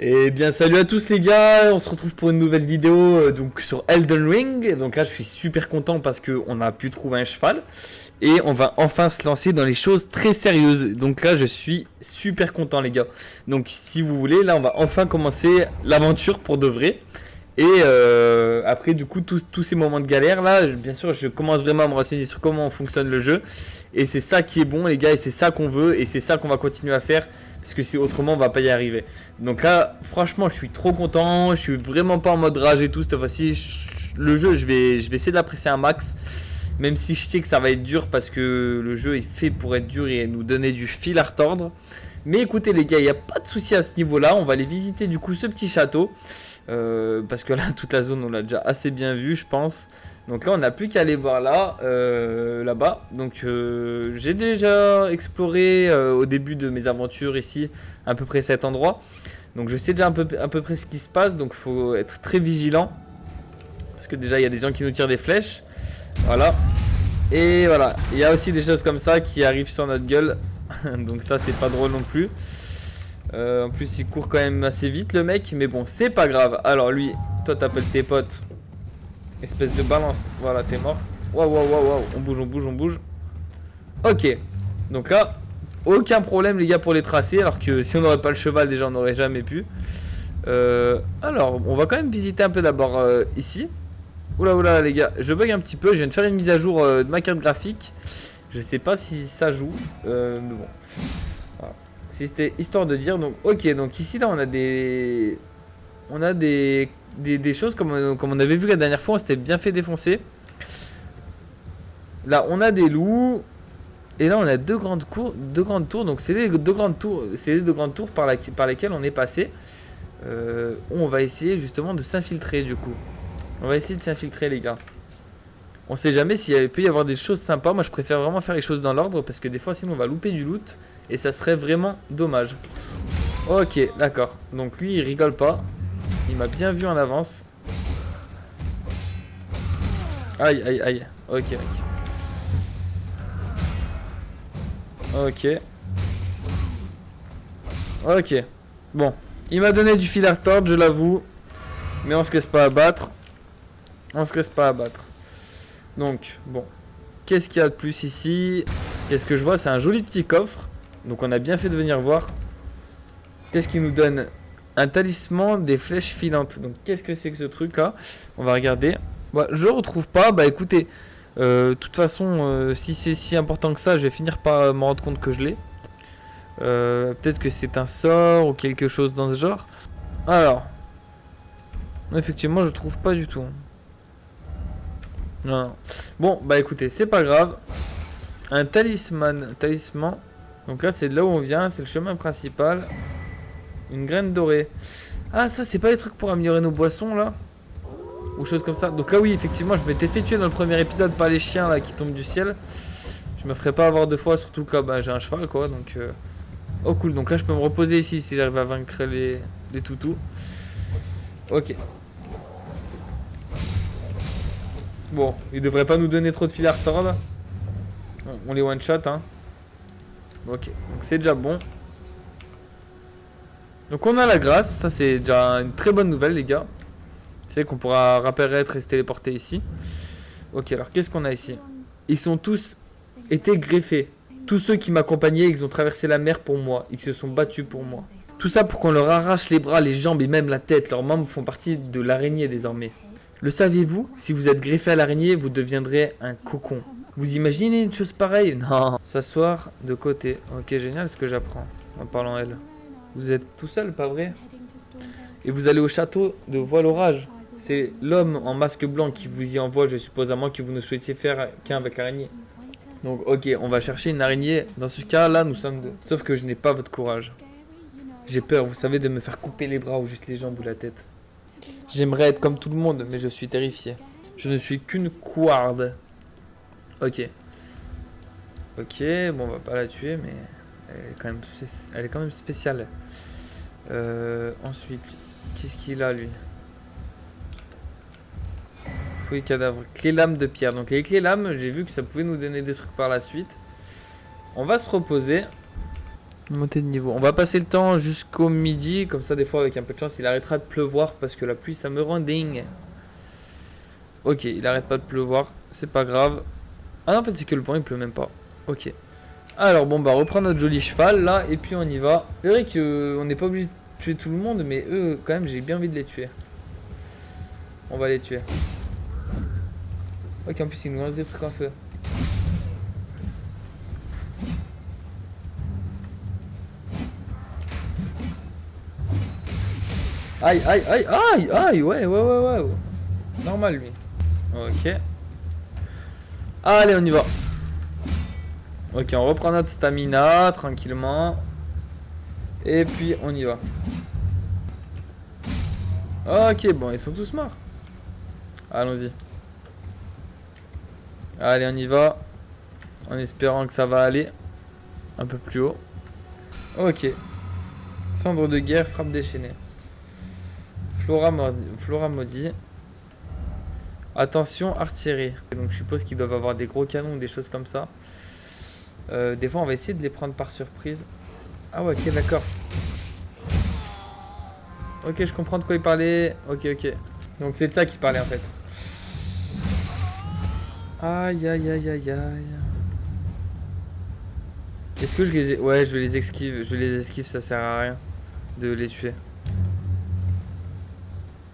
Et bien salut à tous les gars, on se retrouve pour une nouvelle vidéo donc sur Elden Ring. Et donc là je suis super content parce qu'on a pu trouver un cheval. Et on va enfin se lancer dans les choses très sérieuses. Donc là je suis super content les gars. Donc si vous voulez, là on va enfin commencer l'aventure pour de vrai. Et après du coup tous ces moments de galère là, bien sûr je commence vraiment à me renseigner sur comment fonctionne le jeu. Et c'est ça qui est bon les gars, et c'est ça qu'on veut, et c'est ça qu'on va continuer à faire. Parce que si autrement on va pas y arriver. Donc là franchement je suis trop content, je suis vraiment pas en mode rage et tout cette fois-ci. Le jeu je vais essayer de l'apprécier un max. Même si je sais que ça va être dur parce que le jeu est fait pour être dur et nous donner du fil à retordre. Mais écoutez les gars, il n'y a pas de souci à ce niveau-là. On va aller visiter du coup ce petit château. Parce que là, toute la zone, on l'a déjà assez bien vu, je pense. Donc là, on n'a plus qu'à aller voir là-bas. Donc j'ai déjà exploré au début de mes aventures ici, à peu près cet endroit. Donc je sais déjà à peu près ce qui se passe. Donc il faut être très vigilant. Parce que déjà, il y a des gens qui nous tirent des flèches. Voilà. Et voilà. Il y a aussi des choses comme ça qui arrivent sur notre gueule. Donc ça, c'est pas drôle non plus. En plus il court quand même assez vite le mec. Mais bon c'est pas grave. Alors lui, toi t'appelles tes potes. Espèce de balance. Voilà t'es mort. Waouh waouh waouh waouh. On bouge on bouge on bouge. Ok. Donc là aucun problème les gars pour les tracer. Alors que si on n'aurait pas le cheval déjà on n'aurait jamais pu. Alors on va quand même visiter un peu d'abord ici. Oula oula les gars. Je bug un petit peu. Je viens de faire une mise à jour de ma carte graphique. Je sais pas si ça joue. Mais bon. Voilà. C'était histoire de dire. Donc ok, donc ici là on a des choses comme on avait vu la dernière fois. On s'était bien fait défoncer. Là on a des loups. Et là on a deux grandes tours. Donc c'est les deux grandes tours. C'est les deux grandes tours par lesquelles on est passé. On va essayer justement de s'infiltrer du coup. On va essayer de s'infiltrer les gars. On sait jamais s'il peut y avoir des choses sympas. Moi je préfère vraiment faire les choses dans l'ordre. Parce que des fois sinon on va louper du loot. Et ça serait vraiment dommage. Ok, d'accord. Donc lui, il rigole pas. Il m'a bien vu en avance. Aïe, aïe, aïe. Ok, ok. Ok. Ok. Bon. Il m'a donné du fil à retordre, je l'avoue. Mais on se laisse pas abattre. On se laisse pas abattre. Donc, bon. Qu'est-ce qu'il y a de plus ici? Qu'est-ce que je vois? C'est un joli petit coffre. Donc on a bien fait de venir voir. Qu'est-ce qu'il nous donne? Un talisman des flèches filantes. Donc qu'est-ce que c'est que ce truc là? On va regarder. Bah, je le retrouve pas. Bah écoutez, de toute façon, si c'est si important que ça, je vais finir par me rendre compte que je l'ai. Peut-être que c'est un sort ou quelque chose dans ce genre. Alors, effectivement, je trouve pas du tout. Non. Bon, bah écoutez, c'est pas grave. Un talisman. Donc là, c'est de là où on vient. C'est le chemin principal. Une graine dorée. Ah, ça, c'est pas les trucs pour améliorer nos boissons là? Ou choses comme ça. Donc là, oui, effectivement, je m'étais fait tuer dans le premier épisode par les chiens là qui tombent du ciel. Je me ferais pas avoir deux fois, surtout que là, bah, j'ai un cheval quoi. Donc, oh, cool. Donc là, je peux me reposer ici si j'arrive à vaincre les toutous. Ok. Bon, il devrait pas nous donner trop de fil à retordre. On les one shot, hein. Ok, donc c'est déjà bon. Donc on a la grâce, ça c'est déjà une très bonne nouvelle les gars. C'est qu'on pourra réapparaître et se téléporter ici. Ok, alors qu'est-ce qu'on a ici? Ils sont tous été greffés. Tous ceux qui m'accompagnaient, ils ont traversé la mer pour moi. Ils se sont battus pour moi. Tout ça pour qu'on leur arrache les bras, les jambes et même la tête. Leurs membres font partie de l'araignée désormais. Le saviez-vous? Si vous êtes greffé à l'araignée, vous deviendrez un cocon. Vous imaginez une chose pareille? Non. S'asseoir de côté. Ok, génial ce que j'apprends en parlant à elle. Vous êtes tout seul, pas vrai? Et vous allez au château de Voile-Orage. C'est l'homme en masque blanc qui vous y envoie, je suppose, à moins que vous ne souhaitiez faire qu'un avec l'araignée. Donc, ok, on va chercher une araignée. Dans ce cas-là, nous sommes deux. Sauf que je n'ai pas votre courage. J'ai peur, vous savez, de me faire couper les bras ou juste les jambes ou la tête. J'aimerais être comme tout le monde, mais je suis terrifié. Je ne suis qu'une couarde. Ok. Ok, bon, on va pas la tuer, mais elle est quand même spéciale. Ensuite, qu'est-ce qu'il a lui? Fouille cadavre. Clé lame de pierre. Donc les clés lames, j'ai vu que ça pouvait nous donner des trucs par la suite. On va se reposer. Montée de niveau. On va passer le temps jusqu'au midi. Comme ça, des fois, avec un peu de chance, il arrêtera de pleuvoir. Parce que la pluie, ça me rend dingue. Ok, il arrête pas de pleuvoir. C'est pas grave. Ah non, en fait, c'est que le vent, il pleut même pas. Ok. Alors, bon, bah, reprendre notre joli cheval, là. Et puis, on y va. C'est vrai qu'on n'est pas obligé de tuer tout le monde. Mais eux, quand même, j'ai bien envie de les tuer. On va les tuer. Ok, en plus, ils nous lancent des trucs en feu. Aïe, aïe, aïe, aïe, aïe, ouais. Normal, lui. Ok. Allez, on y va. Ok, on reprend notre stamina, tranquillement. Et puis, on y va. Ok, bon, ils sont tous morts. Allons-y. Allez, on y va. En espérant que ça va aller. Un peu plus haut. Ok. Cendre de guerre, frappe déchaînée. Flora maudit. Attention, artillerie. Donc je suppose qu'ils doivent avoir des gros canons ou des choses comme ça. Des fois on va essayer de les prendre par surprise. Ah ouais, ok, d'accord. Ok, je comprends de quoi il parlait. Ok. Donc c'est de ça qu'il parlait en fait. Aïe. Est-ce que je les ai... Ouais, je vais les esquive. Ça sert à rien de les tuer.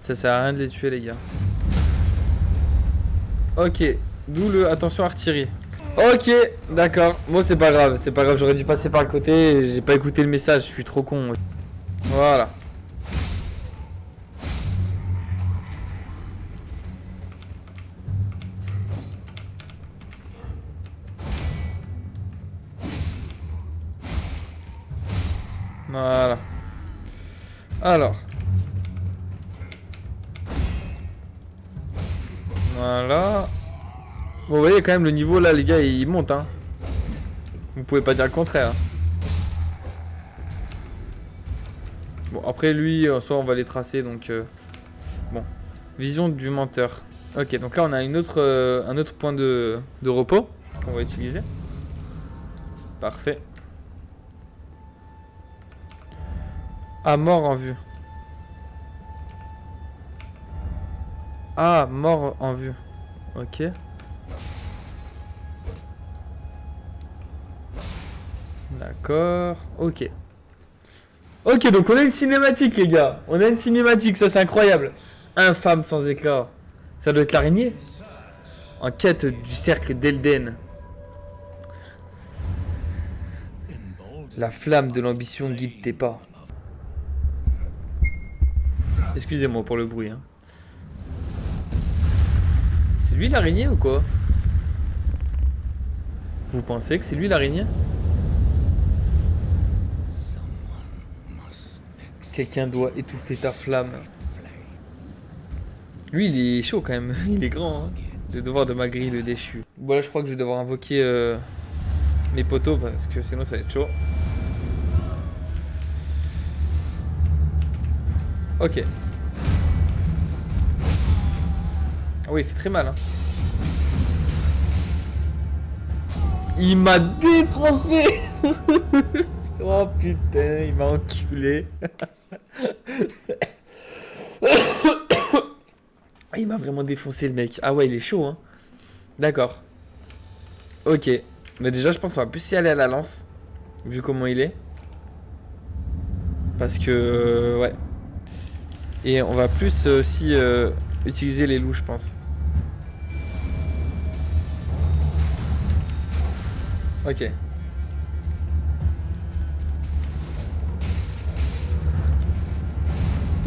Ça sert à rien de les tuer les gars. Ok, d'où le attention artillerie. Ok, d'accord. Bon, c'est pas grave, j'aurais dû passer par le côté. J'ai pas écouté le message, je suis trop con. Voilà. Voilà. Alors. Voilà. Bon, vous voyez quand même le niveau là, les gars, il monte, hein. Vous pouvez pas dire le contraire. Bon, après lui, en soi, on va les tracer, donc... Bon. Vision du menteur. Ok, donc là, on a un autre point de repos qu'on va utiliser. Parfait. Ah, mort en vue. Ah, mort en vue. Ok. D'accord. Ok. Ok, donc on a une cinématique, les gars. On a une cinématique, ça c'est incroyable. Infâme sans éclat. Ça doit être l'araignée. En quête du cercle d'Elden. La flamme de l'ambition guide tes pas. Excusez-moi pour le bruit. Hein. C'est lui l'araignée ou quoi? Vous pensez que c'est lui l'araignée? Quelqu'un doit étouffer ta flamme. Lui il est chaud quand même, il est grand. Hein. Le devoir de ma grille de déchu. Bon là je crois que je vais devoir invoquer mes poteaux parce que sinon ça va être chaud. Ok. Ah oui il fait très mal hein. Il m'a défoncé. Oh putain, il m'a enculé. Il m'a vraiment défoncé le mec. Ah ouais, il est chaud hein. D'accord. Ok. Mais déjà, je pense qu'on va plus y aller à la lance. Vu comment il est. Parce que... ouais. Et on va plus aussi utiliser les loups, je pense. Ok.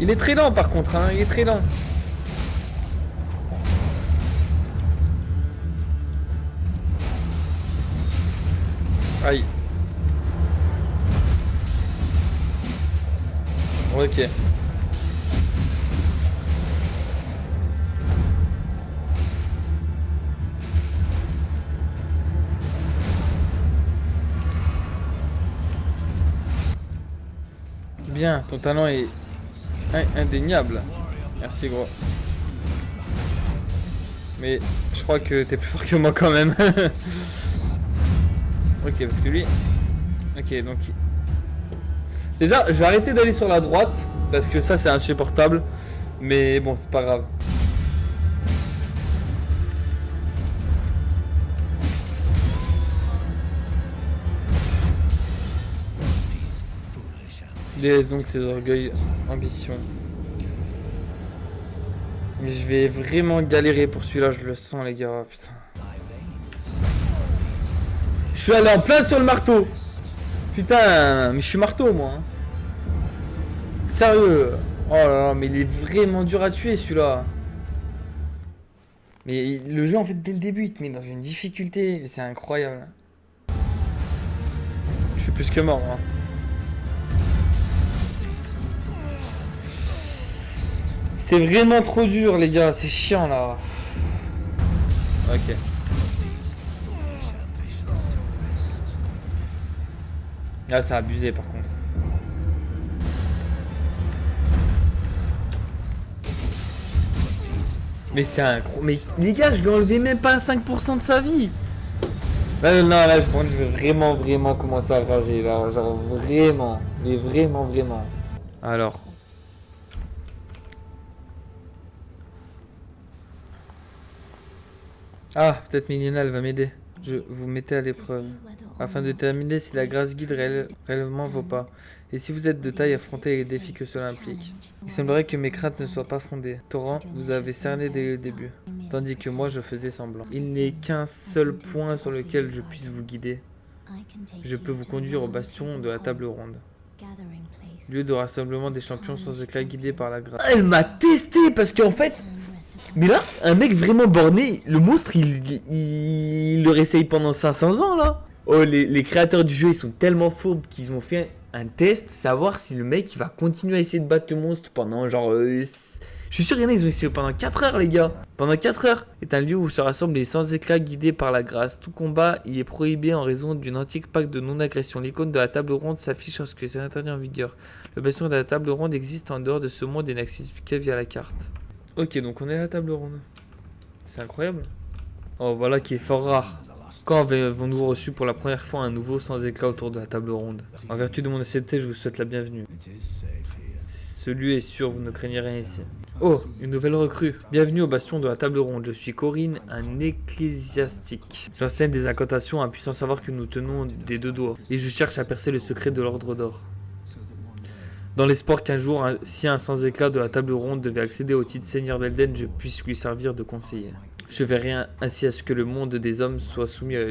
Il est très lent par contre, hein. Il est très lent. Aïe. Ok. Bien, ton talent est indéniable. Merci gros. Mais je crois que t'es plus fort que moi quand même. Ok, parce que lui... Ok, donc Déjà, je vais arrêter d'aller sur la droite, parce que ça, c'est insupportable. Mais bon, c'est pas grave. Laisse donc ses orgueils, ambitions. Mais je vais vraiment galérer pour celui-là, je le sens, les gars. Putain. Je suis allé en plein sur le marteau. Putain, mais je suis marteau, moi. Hein. Sérieux. Oh là là, mais il est vraiment dur à tuer, celui-là. Mais le jeu, en fait, dès le début, il te met dans une difficulté. C'est incroyable. Je suis plus que mort, hein. C'est vraiment trop dur, les gars. C'est chiant, là. Ok. Là, c'est abusé, par contre. Mais c'est un... Mais les gars, je lui ai enlevé même pas 5% de sa vie. Là, non, là, je pense que je vais vraiment commencer à rager, là. Genre, vraiment. Mais vraiment. Alors... Ah, peut-être Mélina, elle va m'aider. Je vous mettez à l'épreuve. Afin de déterminer si la grâce guide réellement vaut pas. Et si vous êtes de taille, affrontez les défis que cela implique. Il semblerait que mes craintes ne soient pas fondées. Torrent, vous avez cerné dès le début. Tandis que moi, je faisais semblant. Il n'est qu'un seul point sur lequel je puisse vous guider. Je peux vous conduire au bastion de la table ronde. Lieu de rassemblement des champions sans éclat guidé par la grâce. Elle m'a testé parce qu'en fait... Mais là, un mec vraiment borné, le monstre, il le réessaye pendant 500 ans, là. Oh, les créateurs du jeu, ils sont tellement fourbes qu'ils ont fait un test, savoir si le mec il va continuer à essayer de battre le monstre pendant genre... je suis sûr qu'il y en a, ils ont essayé pendant 4 heures, les gars. Pendant 4 heures. C'est un lieu où se rassemblent les sans éclat guidés par la grâce. Tout combat y est prohibé en raison d'une antique pacte de non-agression. L'icône de la table ronde s'affiche lorsque c'est interdit en vigueur. Le bastion de la table ronde existe en dehors de ce monde et n'accède que via la carte. Ok, donc on est à la table ronde. C'est incroyable. Oh, voilà qui est fort rare. Quand avons-nous reçu pour la première fois un nouveau sans éclat autour de la table ronde? En vertu de mon honnêteté, je vous souhaite la bienvenue. Ce lieu est sûr, vous ne craignez rien ici. Oh, une nouvelle recrue. Bienvenue au bastion de la table ronde. Je suis Corinne, un ecclésiastique. J'enseigne des incantations à un puissant savoir que nous tenons des 2 doigts. Et je cherche à percer le secret de l'ordre d'or. Dans l'espoir qu'un jour, si un sans éclat de la table ronde devait accéder au titre Seigneur d'Elden, je puisse lui servir de conseiller. Je verrai ainsi à ce que le monde des hommes soit soumis à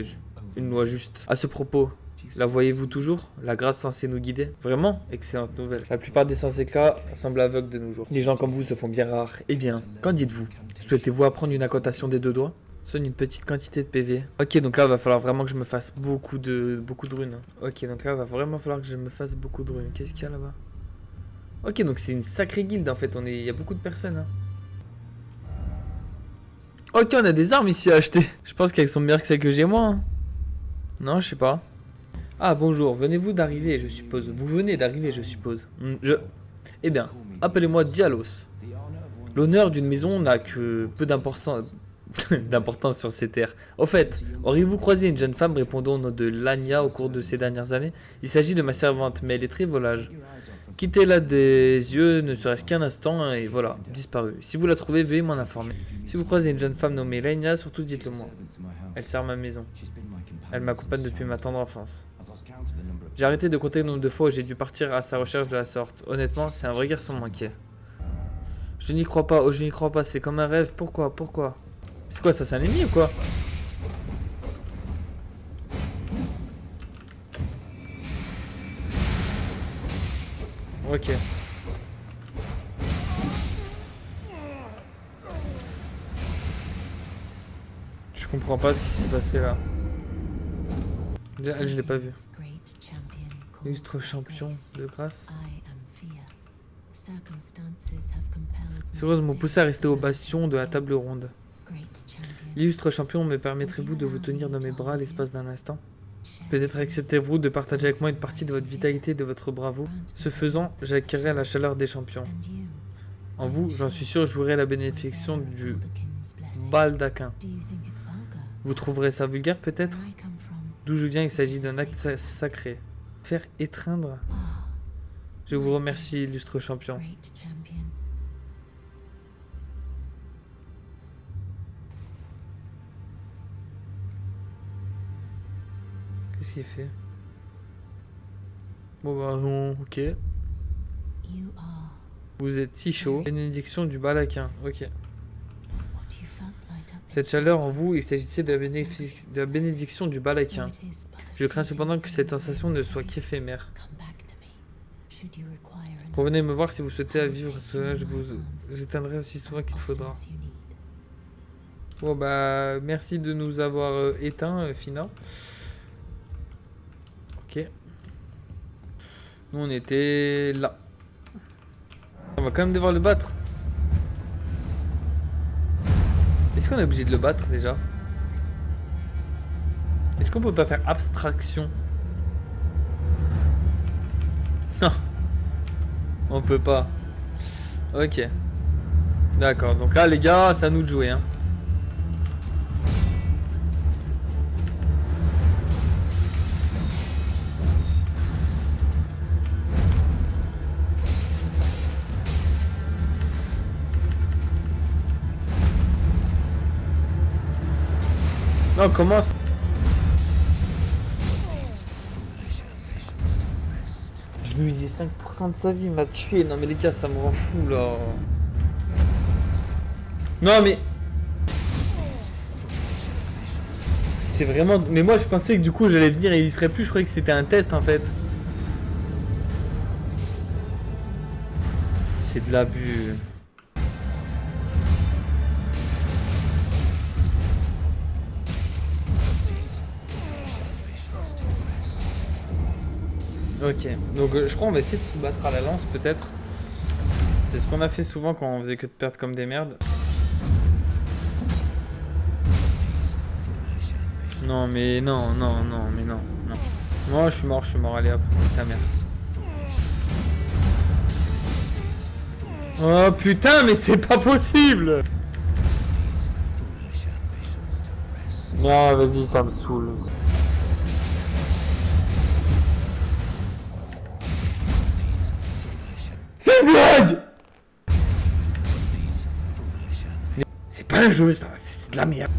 une loi juste. À ce propos, la voyez-vous toujours? La grâce censée nous guider? Vraiment? Excellente nouvelle. La plupart des sans éclats semblent aveugles de nos jours. Les gens comme vous se font bien rares. Eh bien, qu'en dites-vous? Souhaitez-vous apprendre une incantation des 2 doigts? Sonne une petite quantité de PV. Ok, donc là, il va falloir vraiment que je me fasse beaucoup de runes. Ok, donc là, il va vraiment falloir que je me fasse beaucoup de runes. Qu'est-ce qu'il y a là-bas? Ok, donc c'est une sacrée guilde en fait, il y a beaucoup de personnes. Hein. Ok, on a des armes ici à acheter. Je pense qu'elles sont meilleures que celles que j'ai moi. Hein. Non, je sais pas. Ah, bonjour, venez-vous d'arriver, je suppose. Vous venez d'arriver, je suppose. Eh bien, appelez-moi Dialos. L'honneur d'une maison n'a que peu d'importance sur ces terres. Au fait, auriez-vous croisé une jeune femme répondant au nom de Lania au cours de ces dernières années? Il s'agit de ma servante, mais elle est très volage. Quittez-la des yeux, ne serait-ce qu'un instant, et voilà, disparue. Si vous la trouvez, veuillez m'en informer. Si vous croisez une jeune femme nommée Lania, surtout dites-le moi. Elle sert ma maison. Elle m'accompagne depuis ma tendre enfance. J'ai arrêté de compter le nombre de fois où j'ai dû partir à sa recherche de la sorte. Honnêtement, c'est un vrai garçon manqué. Je n'y crois pas, oh je n'y crois pas, c'est comme un rêve. Pourquoi? C'est quoi ça, c'est un ennemi ou quoi? Ok. Je comprends pas ce qui s'est passé là. Je l'ai pas vu. Illustre champion de grâce. Ces roses m'ont poussé à rester au bastion de la table ronde. L'illustre champion, me permettrez-vous de vous tenir dans mes bras à l'espace d'un instant? Peut-être acceptez-vous de partager avec moi une partie de votre vitalité et de votre bravoure. Ce faisant, j'acquérais la chaleur des champions. En vous, j'en suis sûr, jouerai la bénédiction du baldaquin. Vous trouverez ça vulgaire peut-être? D'où je viens, il s'agit d'un acte sacré. Faire étreindre. Je vous remercie, illustre champion. Great champion. Qu'est-ce qu'il fait? Bon bah ok. You are Vous êtes si chaud. Bénédiction du Balaquin. Ok. what you felt light up. Cette chaleur en vous, il s'agissait de la bénédiction du Balaquin. Though it is but a Je crains fleeting cependant que cette thing, sensation ne soit qu'éphémère. come back to me. Should you require an Revenez me voir si vous souhaitez à vivre cela, je vous éteindrai aussi souvent qu'il faudra. as you need. Bon bah merci de nous avoir éteints, Fina. Ok. Nous on était là. On va quand même devoir le battre. Est-ce qu'on est obligé de le battre déjà? Est-ce qu'on peut pas faire abstraction? Non. On peut pas. Ok. D'accord, donc là les gars, c'est à nous de jouer hein. Non, commence. Je lui ai usé 5% de sa vie, il m'a tué. Non mais les gars, ça me rend fou là. Non mais... C'est vraiment... Mais moi je pensais que du coup j'allais venir et il serait plus, je croyais que c'était un test en fait. C'est de l'abus. Ok, donc je crois qu'on va essayer de se battre à la lance peut-être. C'est ce qu'on a fait souvent quand on faisait que de perdre comme des merdes. Non mais non, non, non, mais non, non. Moi je suis mort, allez hop, ta mère. Oh putain, mais c'est pas possible! Ah vas-y, ça me saoule. C'est une blague! C'est pas un jeu ça, c'est de la merde.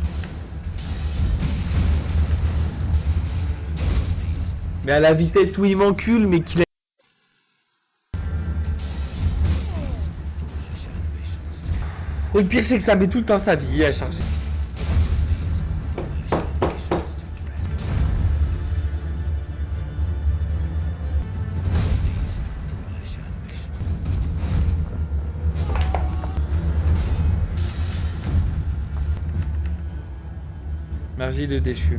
Mais à la vitesse où il m'encule, mais qu'il a... Le pire c'est que ça met tout le temps sa vie à charger. Margie le déchu.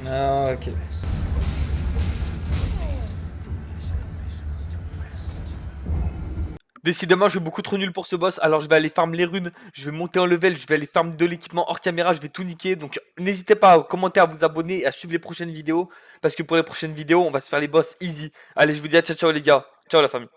Ah ok. Décidément, je suis beaucoup trop nul pour ce boss, alors je vais aller farm les runes, je vais monter en level, je vais aller farm de l'équipement hors caméra, je vais tout niquer. Donc n'hésitez pas à commenter, à vous abonner et à suivre les prochaines vidéos, parce que pour les prochaines vidéos, on va se faire les boss easy. Allez, je vous dis à ciao ciao les gars, ciao la famille.